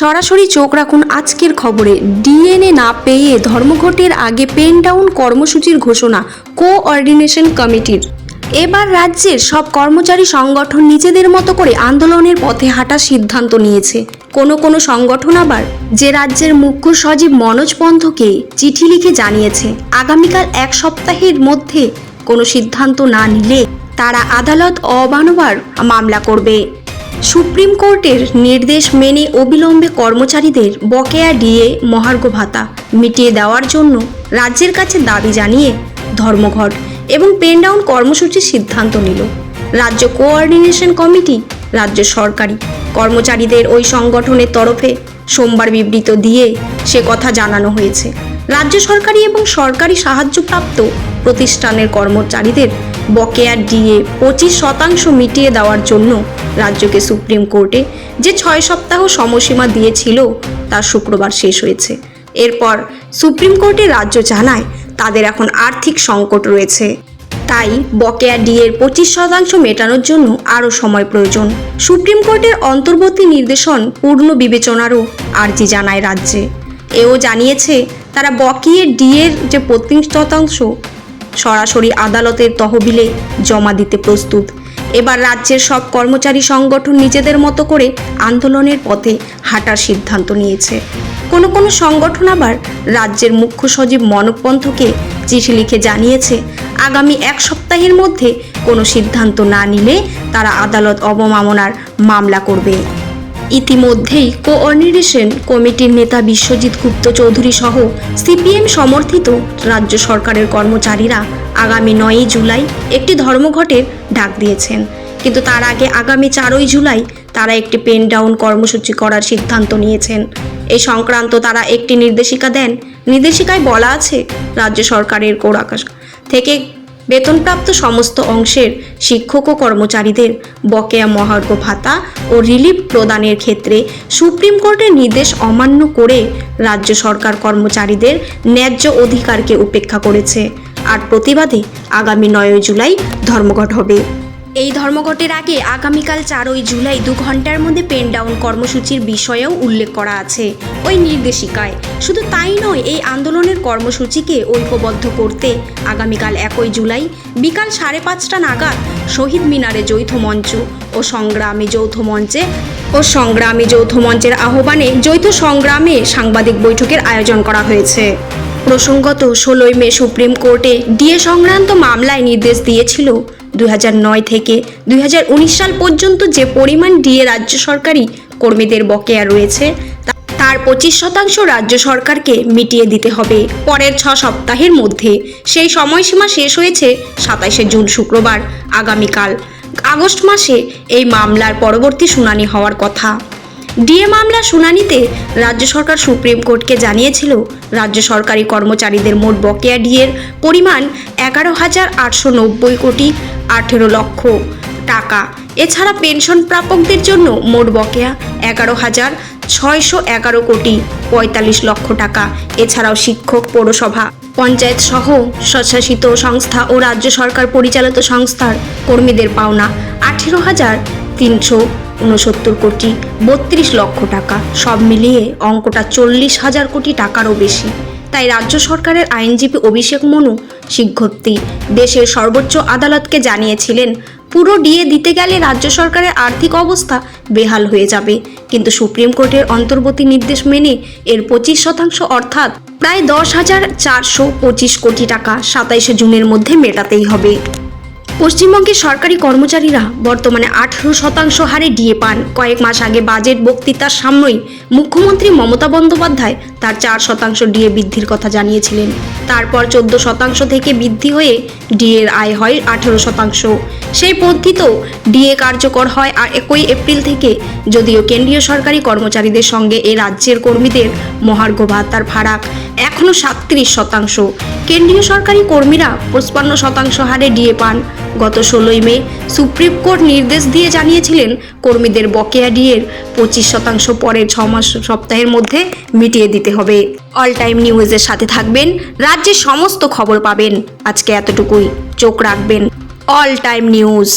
সরাসরি চোখ রাখুন আজকের খবরে। ডিএনএ না পেয়ে ধর্মঘটের আগে পেন ডাউন কর্মসূচির ঘোষণা কোঅর্ডিনেশন কমিটির। এবার রাজ্যের সব কর্মচারী সংগঠন নিজেদের মতো করে আন্দোলনের পথে হাঁটার সিদ্ধান্ত নিয়েছে। কোনো সংগঠন আবার যে রাজ্যের মুখ্য সচিব মনোজ পন্থকে চিঠি লিখে জানিয়েছে আগামীকাল এক সপ্তাহের মধ্যে কোনো সিদ্ধান্ত না নিলে তারা আদালত অমানবার মামলা করবে। সুপ্রিম কোর্টের নির্দেশ মেনে অবিলম্বে কর্মচারীদের বকেয়া ডিএ মহার্ঘ ভাতা মিটিয়ে দেওয়ার জন্য রাজ্যের কাছে দাবি জানিয়ে ধর্মঘট এবং পেন ডাউন কর্মসূচির সিদ্ধান্ত নিল রাজ্য কোঅর্ডিনেশন কমিটি। রাজ্য সরকারি কর্মচারীদের ওই সংগঠনের তরফে সোমবার বিবৃতি দিয়ে সে কথা জানানো হয়েছে। রাজ্য সরকারি এবং সরকারি সাহায্যপ্রাপ্ত প্রতিষ্ঠানের কর্মচারীদের বকেয়া ডিএ 25% মিটিয়ে দেওয়ার জন্য রাজ্যকে সুপ্রিম কোর্টে যে 6 সপ্তাহ সময়সীমা দিয়েছিল তা শুক্রবার শেষ হয়েছে। এরপর সুপ্রিম কোর্টে রাজ্য জানায় তাদের এখন আর্থিক সংকট রয়েছে, তাই বকেয়া ডিএর 25% মেটানোর জন্য আরও সময় প্রয়োজন। সুপ্রিম কোর্টের অন্তর্বর্তী নির্দেশন পূর্ণ বিবেচনারও আর্জি জানায় রাজ্যে। এও জানিয়েছে তারা বকেয়া ডিএর যে 25% সরাসরি আদালতের তহবিলে জমা দিতে প্রস্তুত। এবার রাজ্যের সব কর্মচারী সংগঠন নিজেদের মতো করে আন্দোলনের পথে হাঁটার সিদ্ধান্ত নিয়েছে। কোনো সংগঠন আবার রাজ্যের মুখ্য সচিব মনোজ পন্থকে চিঠি লিখে জানিয়েছে আগামী এক সপ্তাহের মধ্যে কোনো সিদ্ধান্ত না নিলে তারা আদালত অবমাননার মামলা করবে। ইতিমধ্যেই কোঅর্ডিনেশন কমিটির নেতা বিশ্বজিৎ গুপ্ত চৌধুরী সহ সিপিএম সমর্থিত রাজ্য সরকারের কর্মচারীরা আগামী 9 জুলাই একটি ধর্মঘটের ডাক দিয়েছেন, কিন্তু তার আগে আগামী 4 জুলাই তারা একটি পেন ডাউন কর্মসূচি করার সিদ্ধান্ত নিয়েছেন। এই সংক্রান্ত তারা একটি নির্দেশিকা দেন। নির্দেশিকায় বলা আছে রাজ্য সরকারের কোরাকাশ থেকে বেতনপ্রাপ্ত সমস্ত অংশের শিক্ষক ও কর্মচারীদের বকেয়া মহার্ঘ ভাতা ও রিলিফ প্রদানের ক্ষেত্রে সুপ্রিম কোর্টের নির্দেশ অমান্য করে রাজ্য সরকার কর্মচারীদের ন্যায্য অধিকারকে উপেক্ষা করেছে। আর প্রতিবাদে আগামী 9 জুলাই ধর্মঘট হবে। এই ধর্মঘটের আগে আগামীকাল 4 জুলাই 2 ঘন্টার মধ্যে পেন ডাউন কর্মসূচির বিষয়েও উল্লেখ করা আছে ওই নির্দেশিকায়। শুধু তাই নয়, এই আন্দোলনের কর্মসূচিকে ঐক্যবদ্ধ করতে আগামীকাল 1 জুলাই বিকাল 5:30 নাগাদ শহীদ মিনারে যৌথ মঞ্চ ও সংগ্রামী যৌথ মঞ্চের আহ্বানে যৌথ সংগ্রামে সাংবাদিক বৈঠকের আয়োজন করা হয়েছে। প্রসঙ্গত 16 মে সুপ্রিম কোর্টে ডিএ সংক্রান্ত মামলায় নির্দেশ দিয়েছিল 2009 থেকে 2019 সাল পর্যন্ত যে পরিমাণ ডিএ রাজ্য সরকারি কর্মীদের বকেয়া রয়েছে তার 25% রাজ্য সরকারকে মিটিয়ে দিতে হবে পরের 6 সপ্তাহের মধ্যে। সেই সময়সীমা শেষ হয়েছে 27 জুন শুক্রবার। আগামীকাল আগস্ট মাসে এই মামলার পরবর্তী শুনানি হওয়ার কথা। ডিএ মামলা শুনানিতে রাজ্য সরকার সুপ্রিম কোর্টকে জানিয়েছিল রাজ্য সরকারি কর্মচারীদের মোট বকেয়া ডিএর পরিমাণ 11,890 কোটি 18 লক্ষ টাকা। এছাড়া পেনশন প্রাপকদের জন্য মোট বকেয়া 11,611 কোটি 45 লক্ষ টাকা। এছাড়াও শিক্ষক, পৌরসভা, পঞ্চায়েত সহ স্বশাসিত সংস্থা ও রাজ্য সরকার পরিচালিত সংস্থার কর্মীদের পাওনা 18,369 কোটি 32 লক্ষ টাকা। সব মিলিয়ে অঙ্কটা 40,000 কোটি টাকারও বেশি। তাই রাজ্য সরকারের আইনজীবী অভিষেক মনু সিংঘত্তি দেশের সর্বোচ্চ আদালতকে জানিয়েছিলেন পুরো ডিএ দিতে গেলে রাজ্য সরকারের আর্থিক অবস্থা বেহাল হয়ে যাবে, কিন্তু সুপ্রিম কোর্টের অন্তর্বর্তী নির্দেশ মেনে এর 25% অর্থাৎ প্রায় 10,425 কোটি টাকা 27 জুনের মধ্যে মেটাতেই হবে। পশ্চিমবঙ্গের সরকারি কর্মচারীরা বর্তমানে 18% হারে ডিএ পান। কয়েক মাস আগে বাজেট বক্তৃতার সামনেই মুখ্যমন্ত্রী মমতা বন্দ্যোপাধ্যায় তার 4% ডিএ বৃদ্ধির কথা জানিয়েছিলেন। তারপর 14% থেকে বৃদ্ধি হয়ে ডিএর আয় হয় 18%। সেই পদ্ধতিতে ডিএ কার্যকর হয় 1 এপ্রিল থেকে। যদিও কেন্দ্রীয় সরকারি কর্মচারীদের সঙ্গে এ রাজ্যের কর্মীদের মহার্ঘ ভাতার ফারাক এখনও 37%। কেন্দ্রীয় সরকারি কর্মীরা 55% হারে ডিএ পান। গত 16 মে সুপ্রিম কোর্ট নির্দেশ দিয়ে জানিয়েছিলেন কর্মীদের বকেয়া ডিএর 25% পরের 6 সপ্তাহের মধ্যে মিটিয়ে দিতে হবে। অল টাইম নিউজের সাথে থাকবেন, রাজ্যের সমস্ত খবর পাবেন। আজকে এতটুকুই, চোখ রাখবেন অল টাইম নিউজ।